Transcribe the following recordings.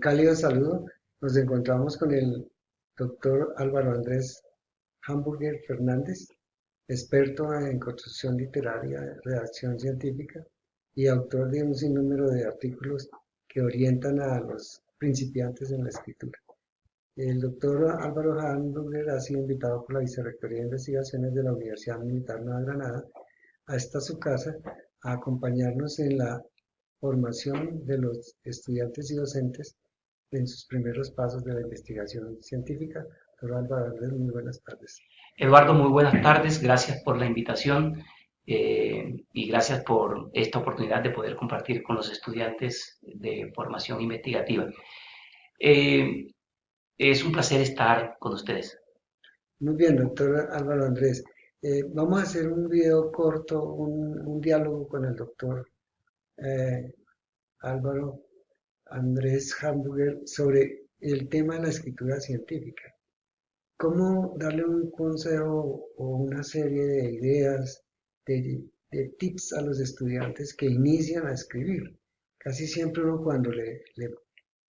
Cálido saludo. Nos encontramos con el doctor Álvaro Andrés Hamburger Fernández, experto en construcción literaria, redacción científica y autor de un sinnúmero de artículos que orientan a los principiantes en la escritura. El doctor Álvaro Hamburger ha sido invitado por la Vicerrectoría de Investigaciones de la Universidad Militar Nueva Granada a esta su casa a acompañarnos en la formación de los estudiantes y docentes en sus primeros pasos de la investigación científica. Doctor Álvaro Andrés, muy buenas tardes. Eduardo, muy buenas tardes, gracias por la invitación y gracias por esta oportunidad de poder compartir con los estudiantes de formación investigativa. Eh, es un placer estar con ustedes. Muy bien, doctor Álvaro Andrés. Vamos a hacer un video corto, un diálogo con el doctor eh, Álvaro Andrés Hamburger sobre el tema de la escritura científica. ¿Cómo darle un consejo o una serie de ideas, de tips a los estudiantes que inician a escribir? Casi siempre uno cuando le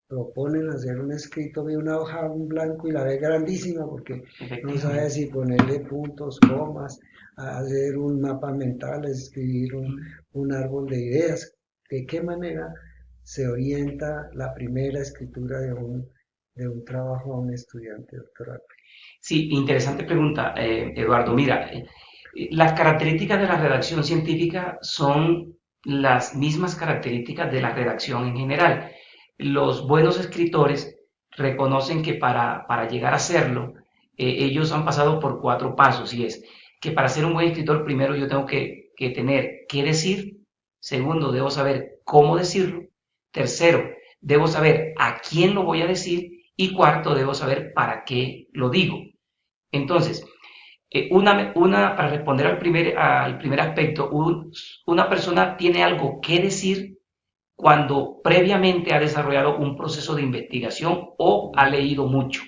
proponen hacer un escrito ve una hoja en blanco y la ve grandísima porque no sabe Efectivamente. si ponerle puntos, comas, hacer un mapa mental, escribir un árbol de ideas. ¿De qué manera se orienta la primera escritura de un trabajo a un estudiante doctoral? Sí, interesante pregunta, Eduardo. Mira, las características de la redacción científica son las mismas características de la redacción en general. Los buenos escritores reconocen que para llegar a serlo, ellos han pasado por cuatro pasos, y es que para ser un buen escritor, primero yo tengo que tener qué decir, segundo, debo saber cómo decirlo, tercero, debo saber a quién lo voy a decir, y cuarto, debo saber para qué lo digo. Entonces, para responder al primer aspecto, una persona tiene algo que decir cuando previamente ha desarrollado un proceso de investigación o ha leído mucho,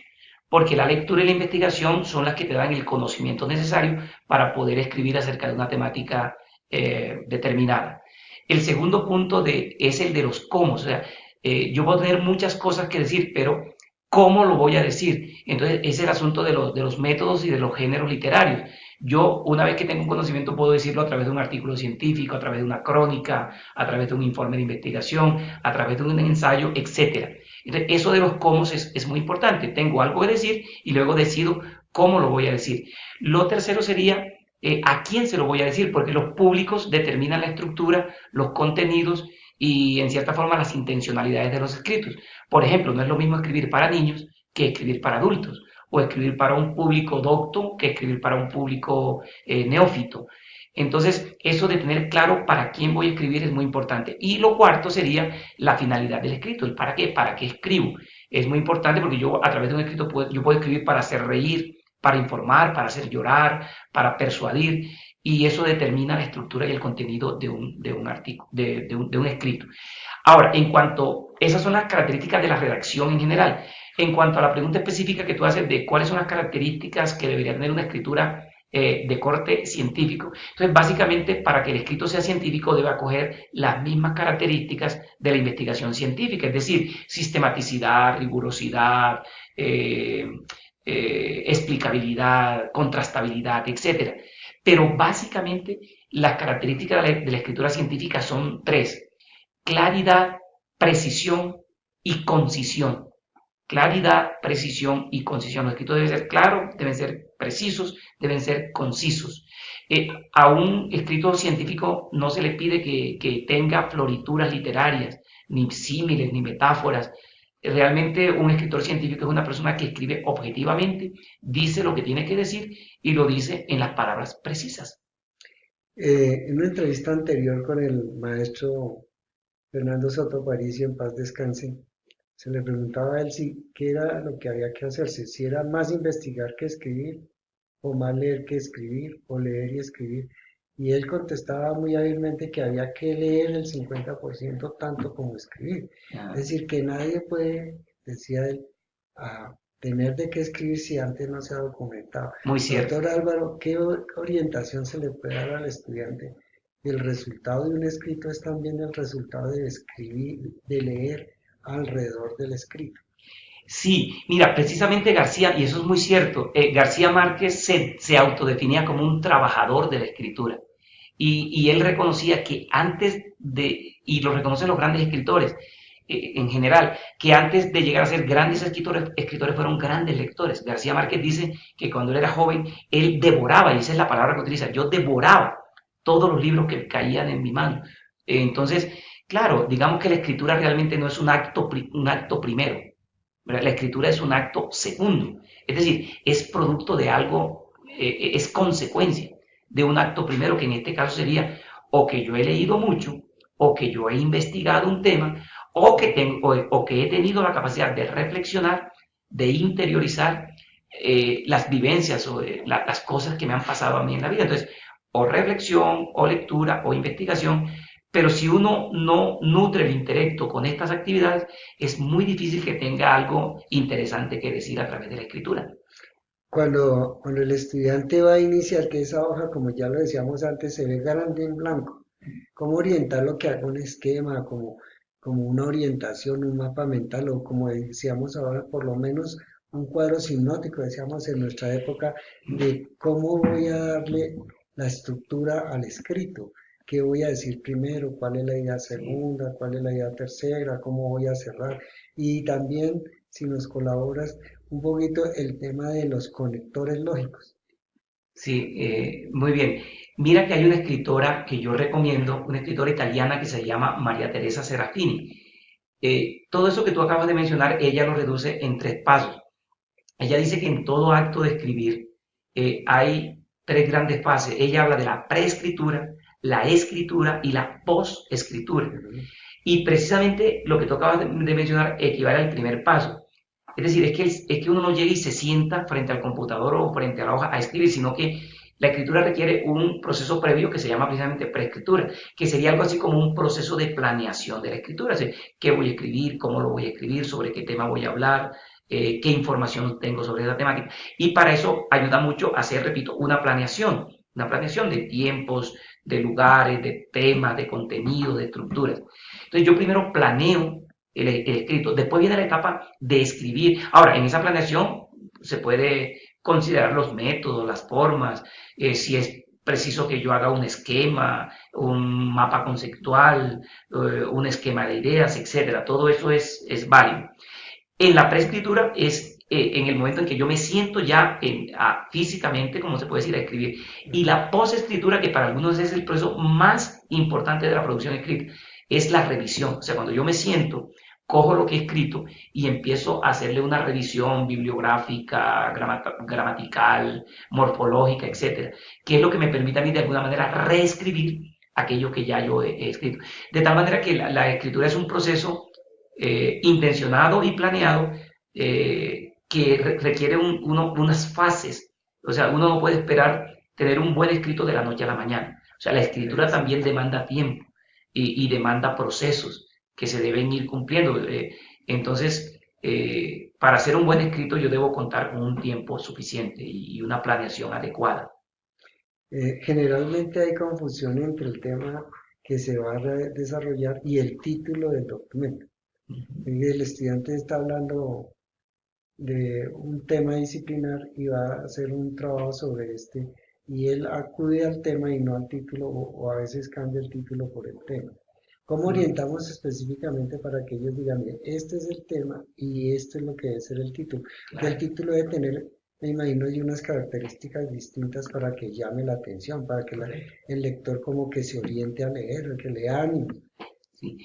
porque la lectura y la investigación son las que te dan el conocimiento necesario para poder escribir acerca de una temática determinada. El segundo punto es el de los cómo, o sea, yo puedo tener muchas cosas que decir, pero ¿cómo lo voy a decir? Entonces, ese es el asunto de los métodos y de los géneros literarios. Yo, una vez que tengo un conocimiento, puedo decirlo a través de un artículo científico, a través de una crónica, a través de un informe de investigación, a través de un ensayo, etcétera. Entonces, eso de los cómo es muy importante. Tengo algo que decir y luego decido cómo lo voy a decir. Lo tercero sería a quién se lo voy a decir, porque los públicos determinan la estructura, los contenidos y en cierta forma las intencionalidades de los escritos. Por ejemplo, no es lo mismo escribir para niños que escribir para adultos, o escribir para un público docto que escribir para un público neófito. Entonces, eso de tener claro para quién voy a escribir es muy importante. Y lo cuarto sería la finalidad del escrito, el para qué escribo. Es muy importante porque yo a través de un escrito yo puedo escribir para hacer reír, para informar, para hacer llorar, para persuadir, y eso determina la estructura y el contenido de un artículo, de un escrito. Ahora, esas son las características de la redacción en general. En cuanto a la pregunta específica que tú haces de cuáles son las características que debería tener una escritura de corte científico, entonces básicamente para que el escrito sea científico debe acoger las mismas características de la investigación científica, es decir, sistematicidad, rigurosidad, explicabilidad, contrastabilidad, etcétera. Pero básicamente las características de la escritura científica son tres: claridad, precisión y concisión. Claridad, precisión y concisión. Los escritos deben ser claros, deben ser precisos, deben ser concisos. A un escrito científico no se le pide que tenga florituras literarias, ni símiles, ni metáforas. Realmente un escritor científico es una persona que escribe objetivamente, dice lo que tiene que decir y lo dice en las palabras precisas. En una entrevista anterior con el maestro Fernando Soto Aparicio, en paz descanse, se le preguntaba a él si qué era lo que había que hacerse, si era más investigar que escribir, o más leer que escribir, o leer y escribir. Y él contestaba muy hábilmente que había que leer el 50% tanto como escribir. Ah, Es decir, que nadie puede, decía él, tener de qué escribir si antes no se ha documentado. muy cierto. Doctor Álvaro, ¿qué orientación se le puede dar al estudiante? El resultado de un escrito es también el resultado de escribir, de leer alrededor del escrito. Sí, mira, precisamente García, y eso es muy cierto, García Márquez se autodefinía como un trabajador de la escritura. Y él reconocía que antes de, y lo reconocen los grandes escritores en general, que antes de llegar a ser grandes escritores fueron grandes lectores. García Márquez dice que cuando él era joven, él devoraba, y esa es la palabra que utiliza, yo devoraba todos los libros que caían en mi mano. Entonces, claro, digamos que la escritura realmente no es un acto primero, ¿verdad? La escritura es un acto segundo, es decir, es producto de algo, es consecuencia de un acto primero, que en este caso sería o que yo he leído mucho, o que yo he investigado un tema, o que he tenido la capacidad de reflexionar, de interiorizar las vivencias o las cosas que me han pasado a mí en la vida. Entonces, o reflexión, o lectura, o investigación, pero si uno no nutre el intelecto con estas actividades, es muy difícil que tenga algo interesante que decir a través de la escritura. Cuando el estudiante va a iniciar, que esa hoja, como ya lo decíamos antes, se ve grande en blanco, ¿cómo orientarlo que haga un esquema, como una orientación, un mapa mental, o como decíamos ahora, por lo menos un cuadro sinóptico, decíamos en nuestra época, de cómo voy a darle la estructura al escrito? ¿Qué voy a decir primero? ¿Cuál es la idea segunda? ¿Cuál es la idea tercera? ¿Cómo voy a cerrar? Y también, si nos colaboras, un poquito el tema de los conectores lógicos. Sí, muy bien. Mira que hay una escritora que yo recomiendo, una escritora italiana que se llama María Teresa Serafini. Todo eso que tú acabas de mencionar, ella lo reduce en tres pasos. Ella dice que en todo acto de escribir hay tres grandes fases. Ella habla de la preescritura, la escritura y la posescritura. Ujú. Y precisamente lo que tú acabas de mencionar equivale al primer paso. Es decir, es que uno no llega y se sienta frente al computador o frente a la hoja a escribir, sino que la escritura requiere un proceso previo que se llama precisamente preescritura, que sería algo así como un proceso de planeación de la escritura. Es decir, qué voy a escribir, cómo lo voy a escribir, sobre qué tema voy a hablar, qué información tengo sobre esa temática. Y para eso ayuda mucho a hacer, repito, una planeación de tiempos, de lugares, de temas, de contenido, de estructuras. Entonces yo primero planeo el escrito, después viene la etapa de escribir. Ahora, en esa planeación se puede considerar los métodos, las formas, si es preciso que yo haga un esquema, un mapa conceptual, un esquema de ideas, etcétera. Todo eso es válido. En la preescritura es en el momento en que yo me siento ya físicamente, como se puede decir, a escribir. Y la posescritura, que para algunos es el proceso más importante de la producción escrita, es la revisión. O sea, cuando yo me siento, cojo lo que he escrito y empiezo a hacerle una revisión bibliográfica, gramatical, morfológica, etcétera, que es lo que me permite a mí de alguna manera reescribir aquello que ya yo he escrito. De tal manera que la escritura es un proceso intencionado y planeado que requiere unas fases. O sea, uno no puede esperar tener un buen escrito de la noche a la mañana. O sea, la escritura también demanda tiempo y demanda procesos que se deben ir cumpliendo. Entonces, para hacer un buen escrito yo debo contar con un tiempo suficiente y una planeación adecuada. Generalmente hay confusión entre el tema que se va a desarrollar y el título del documento. El estudiante está hablando de un tema disciplinar y va a hacer un trabajo sobre este, y él acude al tema y no al título, o a veces cambia el título por el tema. ¿Cómo orientamos específicamente para que ellos digan, "Mire, este es el tema y esto es lo que debe ser el título"? Que el Claro. título debe tener, me imagino, y unas características distintas para que llame la atención, para que el lector como que se oriente a leer, que le ánimo. Sí.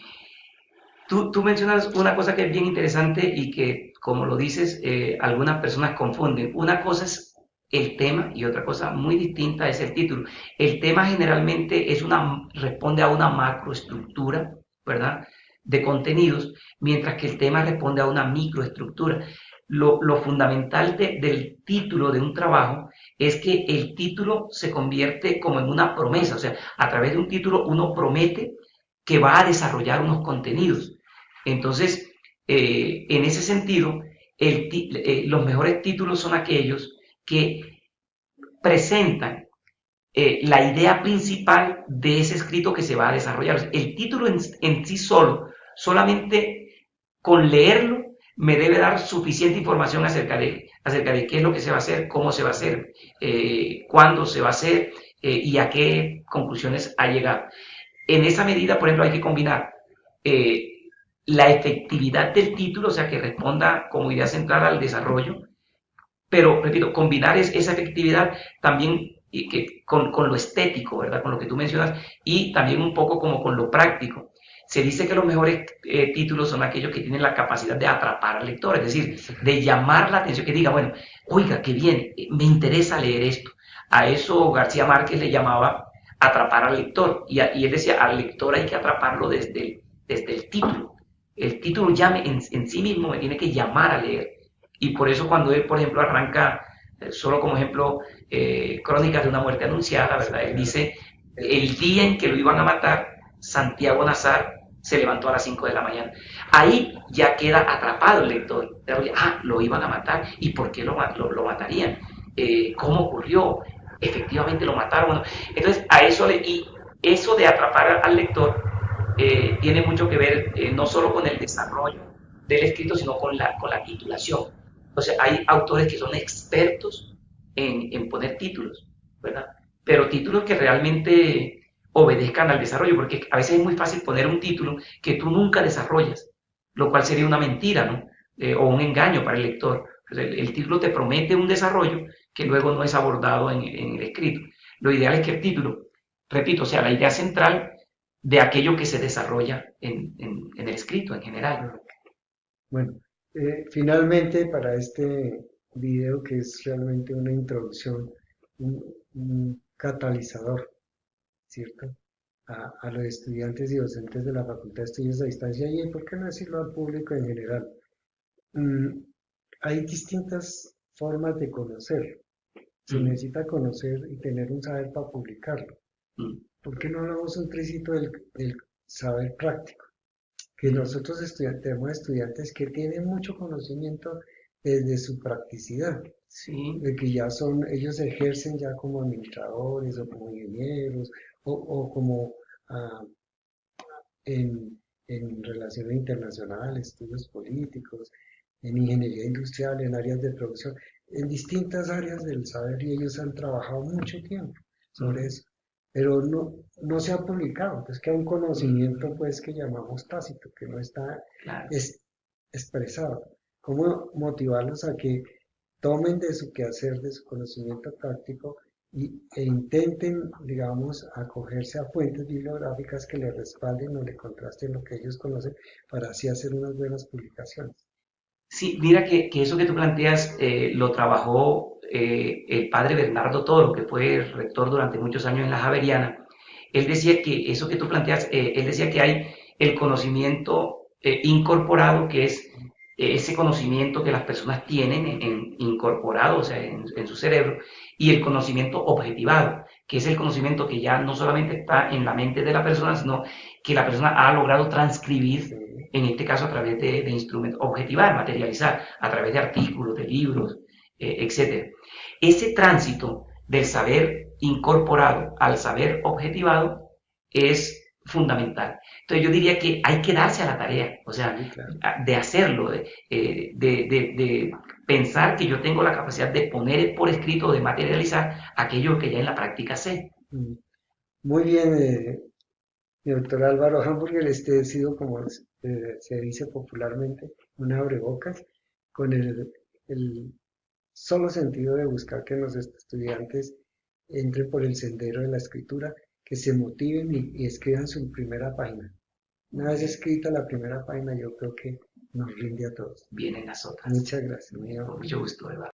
Tú mencionas una cosa que es bien interesante y que, como lo dices, algunas personas confunden. Una cosa es el tema y otra cosa muy distinta es el título. El tema generalmente responde a una macroestructura, ¿verdad? De contenidos, mientras que el tema responde a una microestructura. Lo fundamental del título de un trabajo es que el título se convierte como en una promesa, o sea, a través de un título uno promete que va a desarrollar unos contenidos. Entonces, en ese sentido, los mejores títulos son aquellos que presentan la idea principal de ese escrito que se va a desarrollar. El título en sí solo solamente con leerlo me debe dar suficiente información acerca de qué es lo que se va a hacer, cómo se va a hacer, cuándo se va a hacer y a qué conclusiones ha llegado. En esa medida, por ejemplo, hay que combinar eh, la efectividad del título, o sea, que responda como idea central al desarrollo, pero, repito, combinar esa efectividad también con lo estético, ¿verdad? Con lo que tú mencionas, y también un poco como con lo práctico. Se dice que los mejores títulos son aquellos que tienen la capacidad de atrapar al lector, es decir, de llamar la atención, que diga, bueno, oiga, qué bien, me interesa leer esto. A eso García Márquez le llamaba atrapar al lector, y él decía, al lector hay que atraparlo desde el título. El título llame en sí mismo me tiene que llamar a leer. Y por eso cuando él, por ejemplo, arranca, solo como ejemplo, Crónicas de una muerte anunciada, ¿verdad? Él dice, el día en que lo iban a matar, Santiago Nazar se levantó a las 5 de la mañana. Ahí ya queda atrapado el lector. Ah, lo iban a matar. ¿Y por qué lo matarían? ¿Cómo ocurrió? Efectivamente lo mataron. Bueno, entonces, y eso de atrapar al lector tiene mucho que ver no solo con el desarrollo del escrito, sino con la titulación. Entonces, hay autores que son expertos en poner títulos, ¿verdad? Pero títulos que realmente obedezcan al desarrollo, porque a veces es muy fácil poner un título que tú nunca desarrollas, lo cual sería una mentira, ¿no? O un engaño para el lector. El título te promete un desarrollo que luego no es abordado en el escrito. Lo ideal es que el título, repito, sea la idea central de aquello que se desarrolla en el escrito en general. Bueno, finalmente para este video que es realmente una introducción, un catalizador, ¿cierto? A los estudiantes y docentes de la Facultad de Estudios a Distancia y, ¿por qué no decirlo al público en general? Mm, Hay distintas formas de conocer. Se Mm, necesita conocer y tener un saber para publicarlo. mm, ¿Por qué no hablamos un tricito del saber práctico? Que nosotros tenemos estudiantes que tienen mucho conocimiento desde su practicidad, sí, de que ya son, ellos ejercen ya como administradores o como ingenieros o como ah, en relaciones internacionales, estudios políticos, en ingeniería industrial, en áreas de producción, en distintas áreas del saber y ellos han trabajado mucho tiempo sobre mm, eso, pero no se ha publicado, entonces queda un mm, conocimiento pues que llamamos tácito, que no está claro. es, expresado. ¿Cómo motivarlos a que tomen de su quehacer, de su conocimiento práctico e intenten, digamos, acogerse a fuentes bibliográficas que le respalden o le contrasten lo que ellos conocen para así hacer unas buenas publicaciones? Sí, mira que eso que tú planteas lo trabajó el padre Bernardo Toro, que fue rector durante muchos años en la Javeriana. Él decía que eso que tú planteas, él decía que hay el conocimiento incorporado, que es ese conocimiento que las personas tienen incorporado, o sea, en su cerebro, y el conocimiento objetivado, que es el conocimiento que ya no solamente está en la mente de la persona, sino que la persona ha logrado transcribir Sí. en este caso a través de instrumentos, objetivar, materializar, a través de artículos, de libros, etc. Ese tránsito del saber incorporado al saber objetivado es fundamental. Entonces yo diría que hay que darse a la tarea, o sea, Sí, claro. de hacerlo, de pensar que yo tengo la capacidad de poner por escrito, de materializar aquello que ya en la práctica sé. Mm. Muy bien, mi doctor Álvaro Hamburger, este ha sido, como se dice popularmente, un abrebocas con el solo sentido de buscar que los estudiantes entren por el sendero de la escritura, que se motiven y escriban su primera página. Una vez escrita la primera página, yo creo que nos rinde a todos. Vienen las otras. Muchas gracias, muy Con amable. mucho gusto, Eduardo.